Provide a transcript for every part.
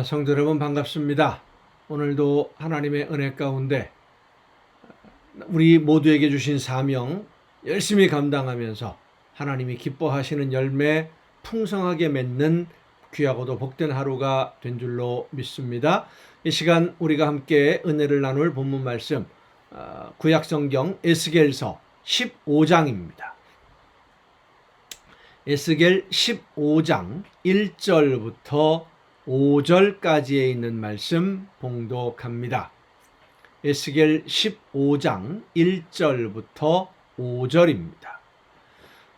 성도 여러분 반갑습니다. 오늘도 하나님의 은혜 가운데 우리 모두에게 주신 사명 열심히 감당하면서 하나님이 기뻐하시는 열매 풍성하게 맺는 귀하고도 복된 하루가 된 줄로 믿습니다. 이 시간 우리가 함께 은혜를 나눌 본문 말씀 구약성경 에스겔서 15장입니다. 에스겔 15장 1절부터 5절까지에 있는 말씀 봉독합니다. 에스겔 15장 1절부터 5절입니다.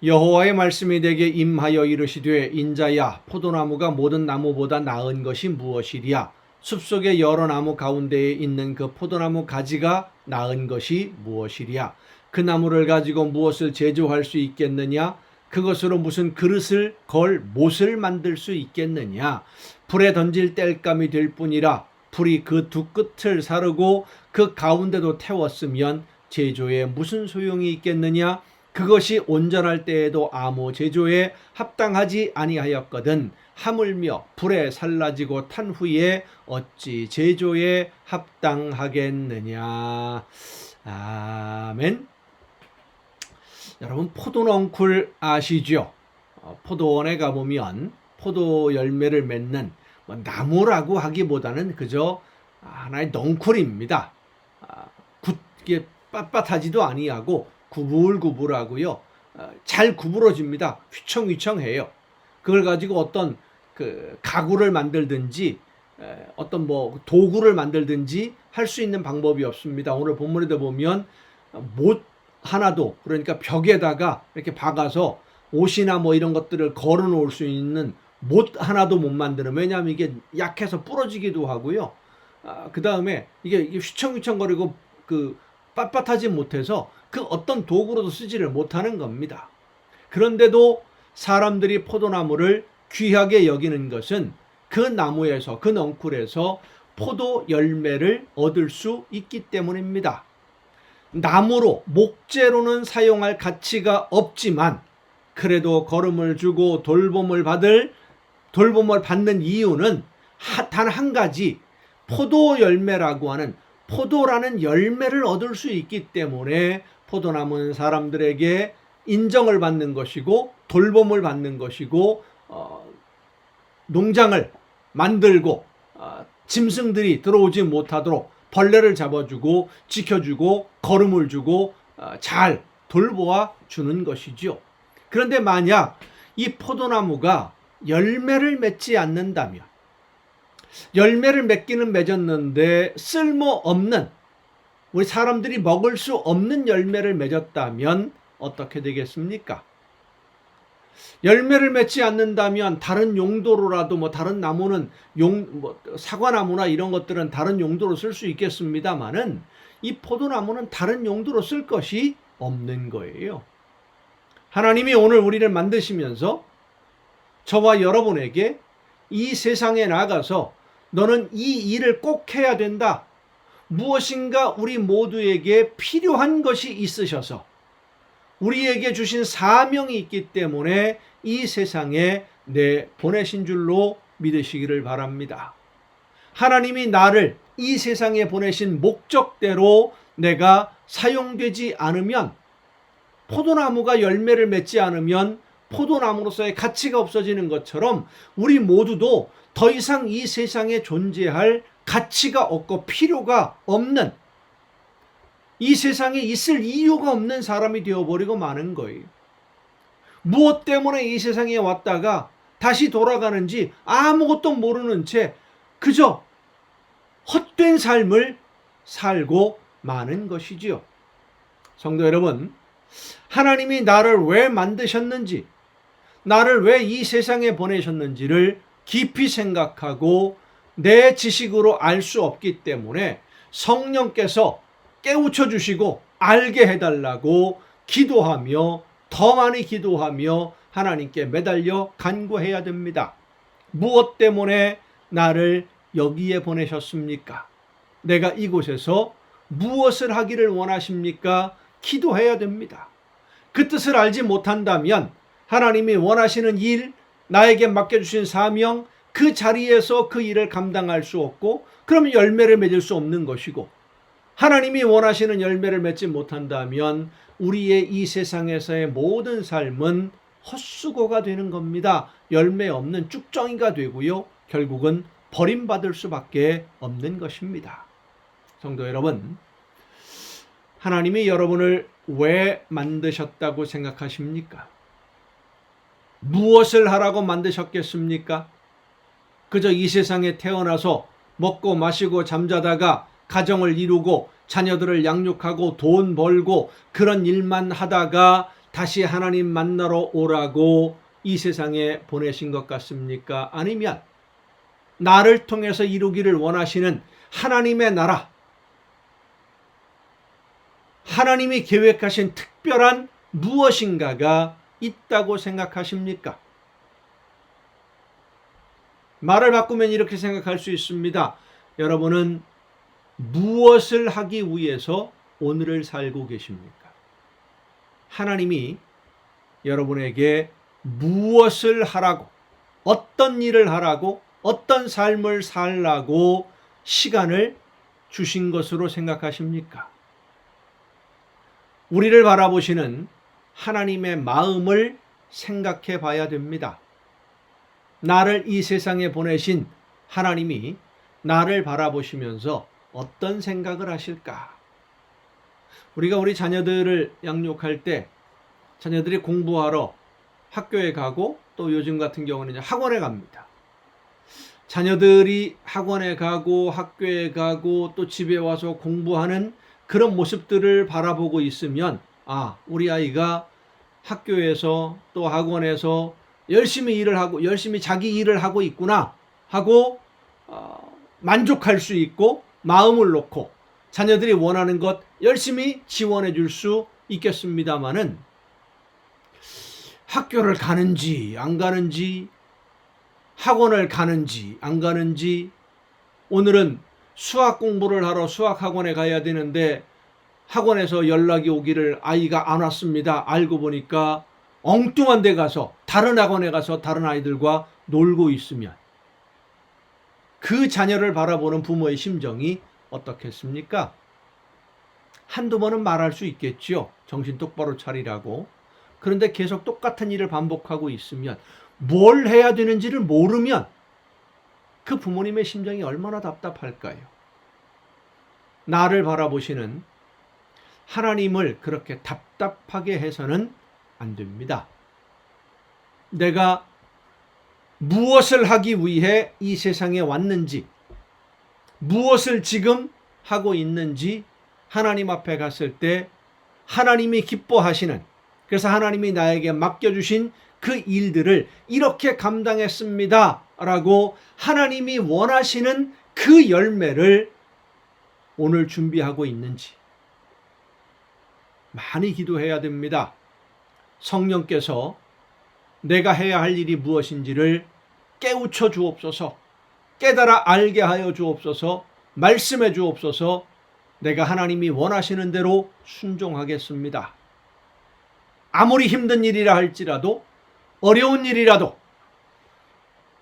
여호와의 말씀이 내게 임하여 이르시되 인자야 포도나무가 모든 나무보다 나은 것이 무엇이랴 숲속의 여러 나무 가운데에 있는 그 포도나무 가지가 나은 것이 무엇이랴 그 나무를 가지고 무엇을 제조할 수 있겠느냐 그것으로 무슨 그릇을 걸 못을 만들 수 있겠느냐 불에 던질 땔감이 될 뿐이라 불이 그 두 끝을 사르고 그 가운데도 태웠으면 제조에 무슨 소용이 있겠느냐 그것이 온전할 때에도 아무 제조에 합당하지 아니하였거든 하물며 불에 살라지고 탄 후에 어찌 제조에 합당하겠느냐. 아멘. 여러분 포도넝쿨 아시죠? 포도원에 가보면 포도 열매를 맺는 나무라고 하기보다는 그저 하나의 넝쿨입니다. 굳게 빳빳하지도 아니하고 구불구불하고요. 잘 구부러집니다. 휘청휘청해요. 그걸 가지고 어떤 그 가구를 만들든지 어떤 도구를 만들든지 할 수 있는 방법이 없습니다. 오늘 본문에도 보면 못 하나도 그러니까 벽에다가 이렇게 박아서 옷이나 이런 것들을 걸어 놓을 수 있는 못 하나도 못 만드는 왜냐하면 이게 약해서 부러지기도 하고요. 그 다음에 이게 휘청휘청거리고 그 빳빳하지 못해서 그 어떤 도구로도 쓰지를 못하는 겁니다. 그런데도 사람들이 포도나무를 귀하게 여기는 것은 그 나무에서 그 넝쿨에서 포도 열매를 얻을 수 있기 때문입니다. 나무로 목재로는 사용할 가치가 없지만 그래도 거름을 주고 돌봄을 받는 이유는 단 한 가지 포도 열매라고 하는 포도라는 열매를 얻을 수 있기 때문에 포도나무는 사람들에게 인정을 받는 것이고 돌봄을 받는 것이고 농장을 만들고 짐승들이 들어오지 못하도록 벌레를 잡아주고 지켜주고 거름을 주고 잘 돌보아 주는 것이죠. 그런데 만약 이 포도나무가 열매를 맺지 않는다면 열매를 맺기는 맺었는데 쓸모없는 우리 사람들이 먹을 수 없는 열매를 맺었다면 어떻게 되겠습니까? 열매를 맺지 않는다면 다른 용도로라도 다른 나무는 사과나무나 이런 것들은 다른 용도로 쓸 수 있겠습니다만은 이 포도나무는 다른 용도로 쓸 것이 없는 거예요. 하나님이 오늘 우리를 만드시면서 저와 여러분에게 이 세상에 나가서 너는 이 일을 꼭 해야 된다. 무엇인가 우리 모두에게 필요한 것이 있으셔서 우리에게 주신 사명이 있기 때문에 이 세상에 보내신 줄로 믿으시기를 바랍니다. 하나님이 나를 이 세상에 보내신 목적대로 내가 사용되지 않으면 포도나무가 열매를 맺지 않으면 포도나무로서의 가치가 없어지는 것처럼 우리 모두도 더 이상 이 세상에 존재할 가치가 없고 필요가 없는 이 세상에 있을 이유가 없는 사람이 되어버리고 마는 거예요. 무엇 때문에 이 세상에 왔다가 다시 돌아가는지 아무것도 모르는 채 그저 헛된 삶을 살고 마는 것이지요. 성도 여러분, 하나님이 나를 왜 만드셨는지, 나를 왜 이 세상에 보내셨는지를 깊이 생각하고 내 지식으로 알 수 없기 때문에 성령께서 깨우쳐 주시고 알게 해달라고 기도하며 더 많이 기도하며 하나님께 매달려 간구해야 됩니다. 무엇 때문에 나를 여기에 보내셨습니까? 내가 이곳에서 무엇을 하기를 원하십니까? 기도해야 됩니다. 그 뜻을 알지 못한다면 하나님이 원하시는 일, 나에게 맡겨주신 사명, 그 자리에서 그 일을 감당할 수 없고 그러면 열매를 맺을 수 없는 것이고, 하나님이 원하시는 열매를 맺지 못한다면 우리의 이 세상에서의 모든 삶은 헛수고가 되는 겁니다. 열매 없는 쭉정이가 되고요, 결국은 버림받을 수밖에 없는 것입니다. 성도 여러분, 하나님이 여러분을 왜 만드셨다고 생각하십니까? 무엇을 하라고 만드셨겠습니까? 그저 이 세상에 태어나서 먹고 마시고 잠자다가 가정을 이루고 자녀들을 양육하고 돈 벌고 그런 일만 하다가 다시 하나님 만나러 오라고 이 세상에 보내신 것 같습니까? 아니면 나를 통해서 이루기를 원하시는 하나님의 나라, 하나님이 계획하신 특별한 무엇인가가 있다고 생각하십니까? 말을 바꾸면 이렇게 생각할 수 있습니다. 여러분은 무엇을 하기 위해서 오늘을 살고 계십니까? 하나님이 여러분에게 무엇을 하라고, 어떤 일을 하라고, 어떤 삶을 살라고 시간을 주신 것으로 생각하십니까? 우리를 바라보시는 하나님의 마음을 생각해 봐야 됩니다. 나를 이 세상에 보내신 하나님이 나를 바라보시면서 어떤 생각을 하실까? 우리가 우리 자녀들을 양육할 때 자녀들이 공부하러 학교에 가고 또 요즘 같은 경우는 이제 학원에 갑니다. 자녀들이 학원에 가고 학교에 가고 또 집에 와서 공부하는 그런 모습들을 바라보고 있으면, 아, 우리 아이가 학교에서 또 학원에서 열심히 일을 하고 열심히 자기 일을 하고 있구나 하고 만족할 수 있고 마음을 놓고 자녀들이 원하는 것 열심히 지원해 줄 수 있겠습니다마는, 학교를 가는지 안 가는지, 학원을 가는지 안 가는지, 오늘은 수학 공부를 하러 수학학원에 가야 되는데 학원에서 연락이 오기를 아이가 안 왔습니다. 알고 보니까 엉뚱한 데 가서 다른 학원에 가서 다른 아이들과 놀고 있으면 그 자녀를 바라보는 부모의 심정이 어떻겠습니까? 한두 번은 말할 수 있겠지요. 정신 똑바로 차리라고. 그런데 계속 똑같은 일을 반복하고 있으면, 뭘 해야 되는지를 모르면 그 부모님의 심정이 얼마나 답답할까요? 나를 바라보시는 하나님을 그렇게 답답하게 해서는 안 됩니다. 내가 무엇을 하기 위해 이 세상에 왔는지, 무엇을 지금 하고 있는지 하나님 앞에 갔을 때 하나님이 기뻐하시는, 그래서 하나님이 나에게 맡겨주신 그 일들을 이렇게 감당했습니다 라고 하나님이 원하시는 그 열매를 오늘 준비하고 있는지 많이 기도해야 됩니다. 성령께서 내가 해야 할 일이 무엇인지를 깨우쳐 주옵소서, 깨달아 알게 하여 주옵소서, 말씀해 주옵소서. 내가 하나님이 원하시는 대로 순종하겠습니다. 아무리 힘든 일이라 할지라도, 어려운 일이라도,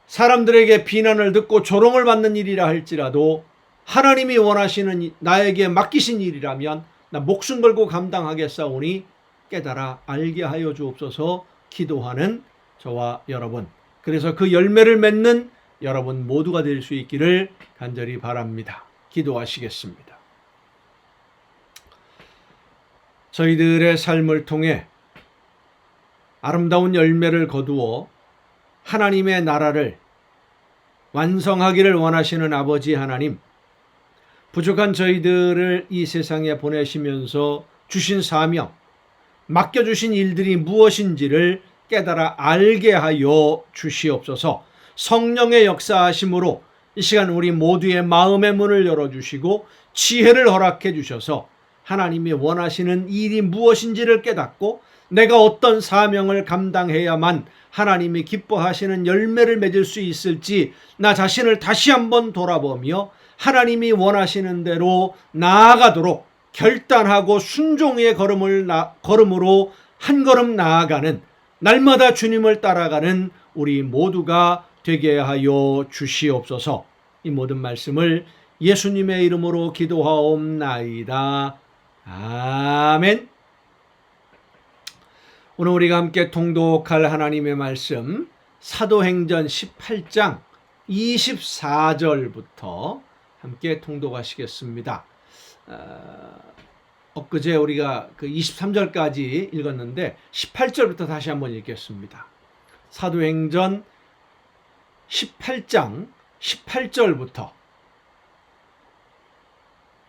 사람들에게 비난을 듣고 조롱을 받는 일이라 할지라도 하나님이 원하시는 나에게 맡기신 일이라면 나 목숨 걸고 감당하겠사오니 깨달아 알게 하여 주옵소서 기도하는 저와 여러분, 그래서 그 열매를 맺는 여러분 모두가 될 수 있기를 간절히 바랍니다. 기도하시겠습니다. 저희들의 삶을 통해 아름다운 열매를 거두어 하나님의 나라를 완성하기를 원하시는 아버지 하나님, 부족한 저희들을 이 세상에 보내시면서 주신 사명, 맡겨주신 일들이 무엇인지를 깨달아 알게 하여 주시옵소서. 성령의 역사하심으로 이 시간 우리 모두의 마음의 문을 열어주시고 지혜를 허락해 주셔서 하나님이 원하시는 일이 무엇인지를 깨닫고 내가 어떤 사명을 감당해야만 하나님이 기뻐하시는 열매를 맺을 수 있을지 나 자신을 다시 한번 돌아보며 하나님이 원하시는 대로 나아가도록 결단하고 순종의 걸음으로 한 걸음 나아가는, 날마다 주님을 따라가는 우리 모두가 되게 하여 주시옵소서. 이 모든 말씀을 예수님의 이름으로 기도하옵나이다. 아멘. 오늘 우리가 함께 통독할 하나님의 말씀 사도행전 18장 24절부터 함께 통독하시겠습니다. 엊그제 우리가 그 23절까지 읽었는데 18절부터 다시 한번 읽겠습니다. 사도행전 18장 18절부터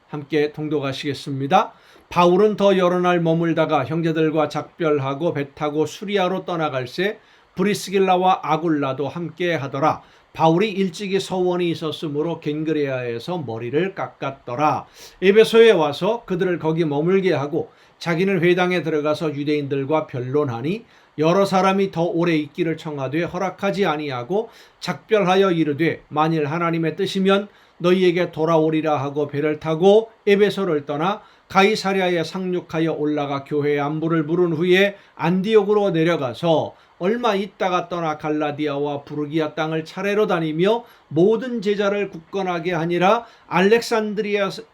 함께 통독하시겠습니다. 바울은 더 여러 날 머물다가 형제들과 작별하고 배 타고 수리아로 떠나갈새 브리스길라와 아굴라도 함께 하더라. 바울이 일찍이 서원이 있었으므로 겐그레아에서 머리를 깎았더라. 에베소에 와서 그들을 거기 머물게 하고 자기는 회당에 들어가서 유대인들과 변론하니 여러 사람이 더 오래 있기를 청하되 허락하지 아니하고 작별하여 이르되 만일 하나님의 뜻이면 너희에게 돌아오리라 하고 배를 타고 에베소를 떠나 가이사랴에 상륙하여 올라가 교회의 안부를 물은 후에 안디옥으로 내려가서 얼마 있다가 떠나 갈라디아와 부르기아 땅을 차례로 다니며 모든 제자를 굳건하게 하니라.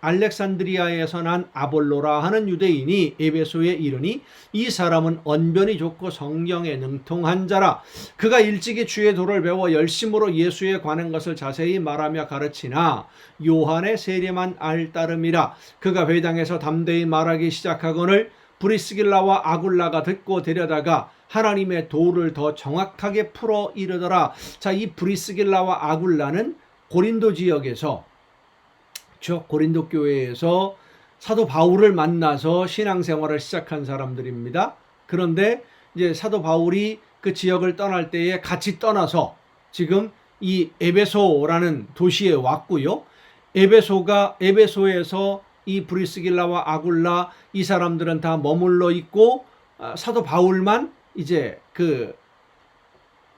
알렉산드리아에서 난 아볼로라 하는 유대인이 에베소에 이르니 이 사람은 언변이 좋고 성경에 능통한 자라. 그가 일찍이 주의 도를 배워 열심으로 예수에 관한 것을 자세히 말하며 가르치나 요한의 세례만 알 따름이라. 그가 회당에서 담대히 말하기 시작하거늘 브리스길라와 아굴라가 듣고 데려다가 하나님의 도를 더 정확하게 풀어 이르더라. 자, 이 브리스길라와 아굴라는 고린도 지역에서 고린도 교회에서 사도 바울을 만나서 신앙생활을 시작한 사람들입니다. 그런데 이제 사도 바울이 그 지역을 떠날 때에 같이 떠나서 지금 이 에베소라는 도시에 왔고요. 에베소에서 이 브리스길라와 아굴라 이 사람들은 다 머물러 있고 사도 바울만 이제 그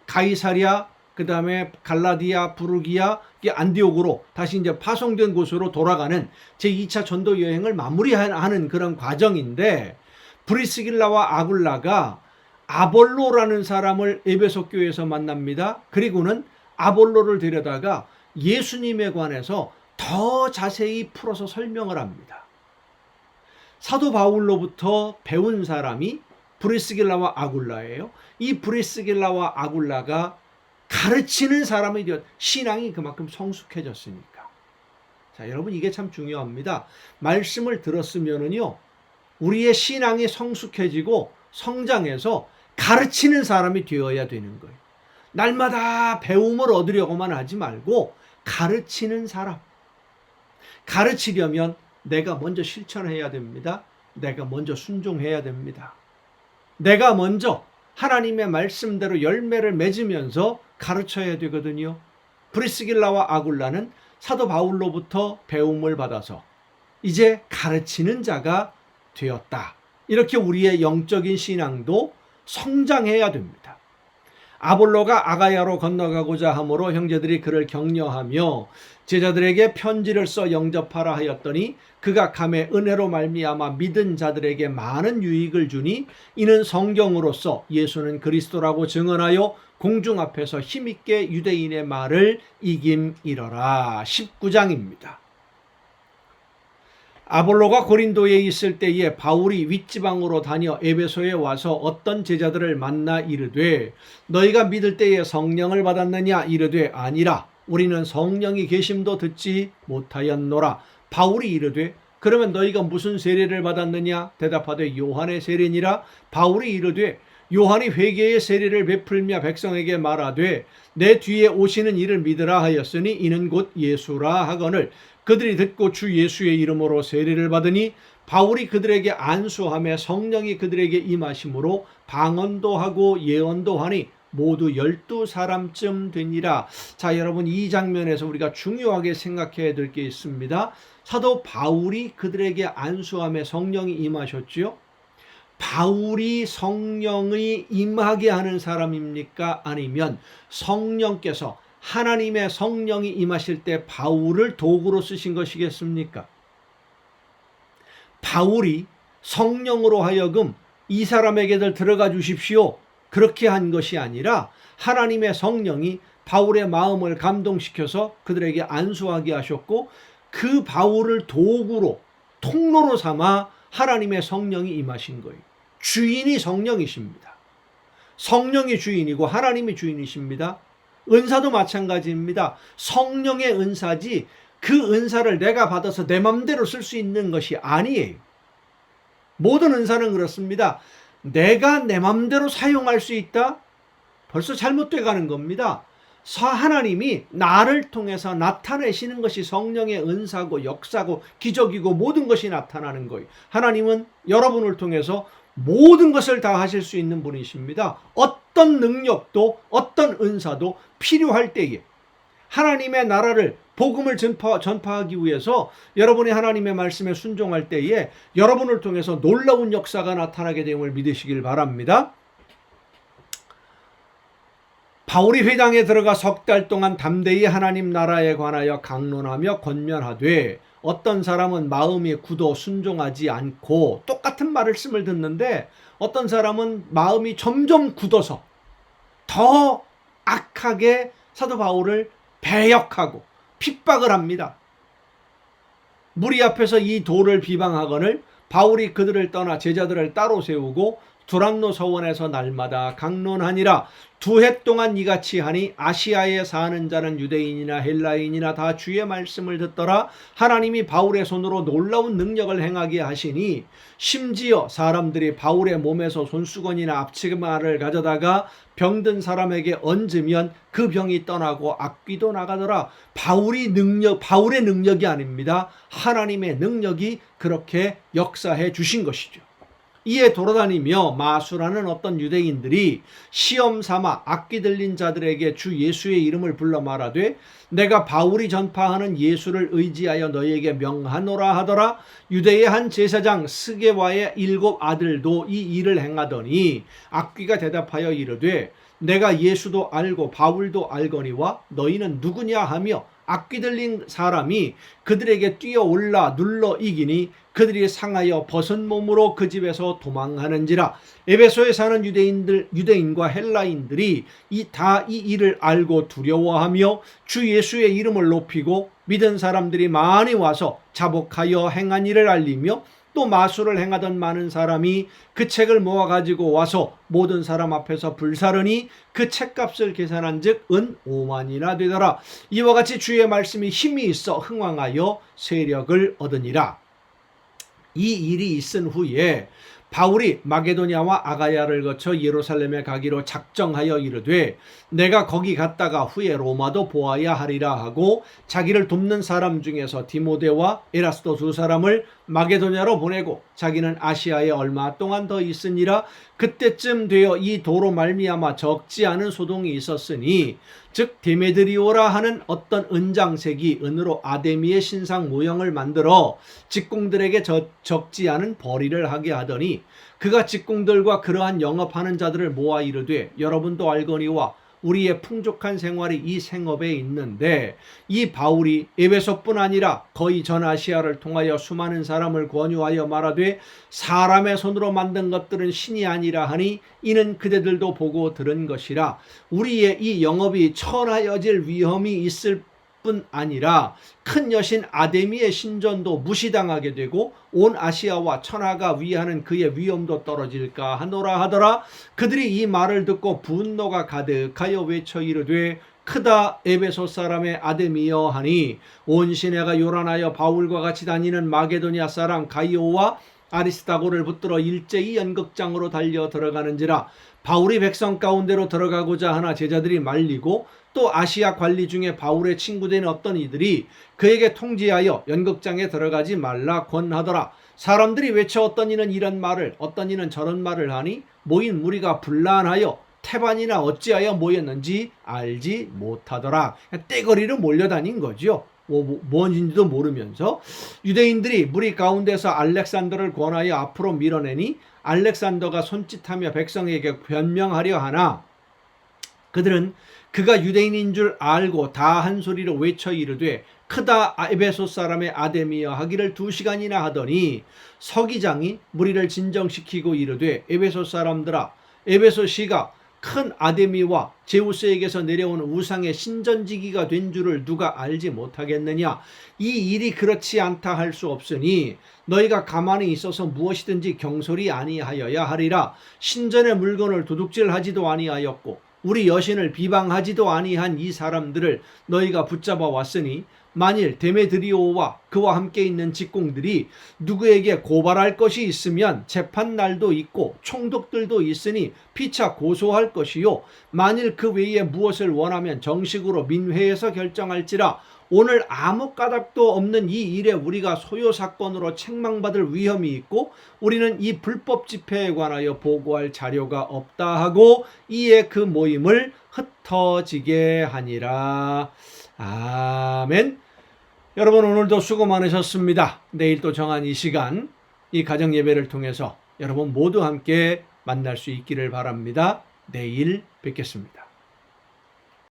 가이사랴 그다음에 갈라디아 부르기아 안디옥으로 다시 이제 파송된 곳으로 돌아가는 제2차 전도 여행을 마무리하는 그런 과정인데 브리스길라와 아굴라가 아볼로라는 사람을 에베소 교회에서 만납니다. 그리고는 아볼로를 데려다가 예수님에 관해서 더 자세히 풀어서 설명을 합니다. 사도 바울로부터 배운 사람이 브리스길라와 아굴라예요. 이 브리스길라와 아굴라가 가르치는 사람이 되었, 신앙이 그만큼 성숙해졌으니까. 자, 여러분 이게 참 중요합니다. 말씀을 들었으면은요, 우리의 신앙이 성숙해지고 성장해서 가르치는 사람이 되어야 되는 거예요. 날마다 배움을 얻으려고만 하지 말고 가르치는 사람. 가르치려면 내가 먼저 실천해야 됩니다. 내가 먼저 순종해야 됩니다. 내가 먼저 하나님의 말씀대로 열매를 맺으면서 가르쳐야 되거든요. 브리스길라와 아굴라는 사도 바울로부터 배움을 받아서 이제 가르치는 자가 되었다. 이렇게 우리의 영적인 신앙도 성장해야 됩니다. 아볼로가 아가야로 건너가고자 하므로 형제들이 그를 격려하며 제자들에게 편지를 써 영접하라 하였더니 그가 감에 은혜로 말미암아 믿은 자들에게 많은 유익을 주니 이는 성경으로서 예수는 그리스도라고 증언하여 공중 앞에서 힘있게 유대인의 말을 이김이러라. 19장입니다. 아볼로가 고린도에 있을 때에 바울이 윗지방으로 다녀 에베소에 와서 어떤 제자들을 만나 이르되 너희가 믿을 때에 성령을 받았느냐 이르되 아니라 우리는 성령이 계심도 듣지 못하였노라. 바울이 이르되 그러면 너희가 무슨 세례를 받았느냐 대답하되 요한의 세례니라. 바울이 이르되 요한이 회개의 세례를 베풀며 백성에게 말하되 내 뒤에 오시는 이를 믿으라 하였으니 이는 곧 예수라 하거늘 그들이 듣고 주 예수의 이름으로 세례를 받으니 바울이 그들에게 안수하며 성령이 그들에게 임하심으로 방언도 하고 예언도 하니 모두 12사람쯤 되니라. 자, 여러분 이 장면에서 우리가 중요하게 생각해야 될 게 있습니다. 사도 바울이 그들에게 안수하며 성령이 임하셨지요. 바울이 성령이 임하게 하는 사람입니까? 아니면 성령께서 하나님의 성령이 임하실 때 바울을 도구로 쓰신 것이겠습니까? 바울이 성령으로 하여금 이 사람에게들 들어가 주십시오. 그렇게 한 것이 아니라 하나님의 성령이 바울의 마음을 감동시켜서 그들에게 안수하게 하셨고, 그 바울을 도구로, 통로로 삼아 하나님의 성령이 임하신 거예요. 주인이 성령이십니다. 성령이 주인이고 하나님이 주인이십니다. 은사도 마찬가지입니다. 성령의 은사지 그 은사를 내가 받아서 내 맘대로 쓸 수 있는 것이 아니에요. 모든 은사는 그렇습니다. 내가 내 맘대로 사용할 수 있다? 벌써 잘못돼 가는 겁니다. 하나님이 나를 통해서 나타내시는 것이 성령의 은사고 역사고 기적이고 모든 것이 나타나는 거예요. 하나님은 여러분을 통해서 모든 것을 다 하실 수 있는 분이십니다. 어떤 능력도 어떤 은사도 필요할 때에 하나님의 나라를 복음을 전파하기 위해서 여러분이 하나님의 말씀에 순종할 때에 여러분을 통해서 놀라운 역사가 나타나게 됨을 믿으시길 바랍니다. 바울이 회당에 들어가 석 달 동안 담대히 하나님 나라에 관하여 강론하며 권면하되 어떤 사람은 마음이 굳어 순종하지 않고 똑같은 말씀을 듣는데 어떤 사람은 마음이 점점 굳어서 더 악하게 사도 바울을 배역하고 핍박을 합니다. 무리 앞에서 이 도를 비방하거늘 바울이 그들을 떠나 제자들을 따로 세우고 두란노 서원에서 날마다 강론하니라. 2해 동안 이같이 하니 아시아에 사는 자는 유대인이나 헬라인이나 다 주의 말씀을 듣더라. 하나님이 바울의 손으로 놀라운 능력을 행하게 하시니 심지어 사람들이 바울의 몸에서 손수건이나 앞치마를 가져다가 병든 사람에게 얹으면 그 병이 떠나고 악귀도 나가더라. 바울의 능력이 아닙니다. 하나님의 능력이 그렇게 역사해 주신 것이죠. 이에 돌아다니며 마수라는 어떤 유대인들이 시험 삼아 악기 들린 자들에게 주 예수의 이름을 불러 말하되 내가 바울이 전파하는 예수를 의지하여 너희에게 명하노라 하더라. 유대의 한 제사장 스게와의 7 아들도 이 일을 행하더니 악귀가 대답하여 이르되 내가 예수도 알고 바울도 알거니와 너희는 누구냐 하며 악귀 들린 사람이 그들에게 뛰어올라 눌러 이기니 그들이 상하여 벗은 몸으로 그 집에서 도망하는지라. 에베소에 사는 유대인과 헬라인들이 이 일을 알고 두려워하며 주 예수의 이름을 높이고 믿은 사람들이 많이 와서 자복하여 행한 일을 알리며 또 마술을 행하던 많은 사람이 그 책을 모아가지고 와서 모든 사람 앞에서 불사르니 그 책값을 계산한 즉 은 5만이나 되더라. 이와 같이 주의 말씀이 힘이 있어 흥왕하여 세력을 얻으니라. 이 일이 있은 후에 바울이 마게도냐와 아가야를 거쳐 예루살렘에 가기로 작정하여 이르되 내가 거기 갔다가 후에 로마도 보아야 하리라 하고 자기를 돕는 사람 중에서 디모데와 에라스도 2 사람을 마게도냐로 보내고 자기는 아시아에 얼마 동안 더 있으니라. 그때쯤 되어 이 도로 말미암아 적지 않은 소동이 있었으니 즉 데메드리오라 하는 어떤 은장색이 은으로 아데미의 신상 모형을 만들어 직공들에게 적지 않은 벌이를 하게 하더니 그가 직공들과 그러한 영업하는 자들을 모아 이르되 여러분도 알거니와 우리의 풍족한 생활이 이 생업에 있는데 이 바울이 에베소뿐 아니라 거의 전 아시아를 통하여 수많은 사람을 권유하여 말하되 사람의 손으로 만든 것들은 신이 아니라 하니 이는 그대들도 보고 들은 것이라. 우리의 이 영업이 천하여질 위험이 있을 뿐 아니라 큰 여신 아데미의 신전도 무시당하게 되고 온 아시아와 천하가 위하는 그의 위엄도 떨어질까 하노라 하더라. 그들이 이 말을 듣고 분노가 가득하여 외쳐 이르되 크다 에베소 사람의 아데미여 하니 온 시내가 요란하여 바울과 같이 다니는 마게도냐 사람 가이오와 아리스다고를 붙들어 일제히 연극장으로 달려 들어가는지라. 바울이 백성 가운데로 들어가고자 하나 제자들이 말리고 또 아시아 관리 중에 바울의 친구된 어떤 이들이 그에게 통지하여 연극장에 들어가지 말라 권하더라. 사람들이 외쳐 어떤 이는 이런 말을 어떤 이는 저런 말을 하니 모인 무리가 분란하여 태반이나 어찌하여 모였는지 알지 못하더라. 떼거리로 몰려다닌 거죠. 뭔지도 모르면서 유대인들이 무리 가운데서 알렉산더를 권하여 앞으로 밀어내니 알렉산더가 손짓하며 백성에게 변명하려 하나 그들은 그가 유대인인 줄 알고 다 한 소리로 외쳐 이르되 크다 에베소 사람의 아데미여 하기를 2시간이나 하더니 서기장이 무리를 진정시키고 이르되 에베소 사람들아 에베소시가 큰 아데미와 제우스에게서 내려온 우상의 신전지기가 된 줄을 누가 알지 못하겠느냐. 이 일이 그렇지 않다 할 수 없으니 너희가 가만히 있어서 무엇이든지 경솔이 아니하여야 하리라. 신전의 물건을 도둑질하지도 아니하였고 우리 여신을 비방하지도 아니한 이 사람들을 너희가 붙잡아 왔으니 만일 데메드리오와 그와 함께 있는 직공들이 누구에게 고발할 것이 있으면 재판날도 있고 총독들도 있으니 피차 고소할 것이요 만일 그 외에 무엇을 원하면 정식으로 민회에서 결정할지라. 오늘 아무 까닭도 없는 이 일에 우리가 소요 사건으로 책망받을 위험이 있고 우리는 이 불법 집회에 관하여 보고할 자료가 없다 하고 이에 그 모임을 흩어지게 하니라. 아멘. 여러분 오늘도 수고 많으셨습니다. 내일 또 정한 이 시간 이 가정 예배를 통해서 여러분 모두 함께 만날 수 있기를 바랍니다. 내일 뵙겠습니다.